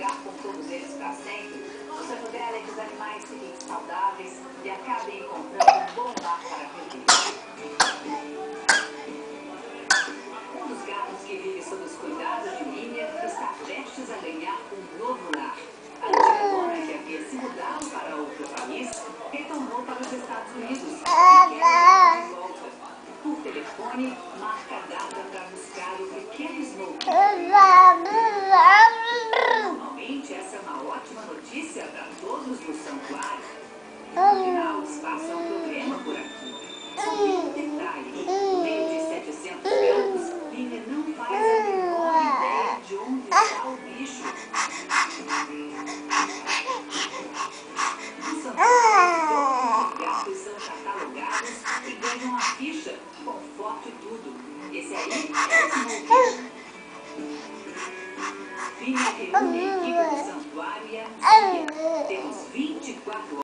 ficar com todos eles para sempre, o sonho dela é que os animais fiquem saudáveis e acabem encontrando um bom lar para viver. Um dos gatos que vive sob os cuidados de Minion está prestes a ganhar um novo lar. A antiga dona, que havia se mudado para outro país, retornou para os Estados Unidos e quer o gato de volta. Por telefone, marca a data para buscar o pequeno Smoke. Normalmente, essa é uma ótima notícia para todos do santuário. Afinal, os passam um problema por aqui. Só tem um detalhe: no meio de 700 gatos, Lina não faz a menor ideia de onde está o bicho. No santuário, todos os gatos são catalogados e ganham a ficha com foto e tudo. Esse aí é o Smoke. Lina reúne a equipe do santuário e anuncia: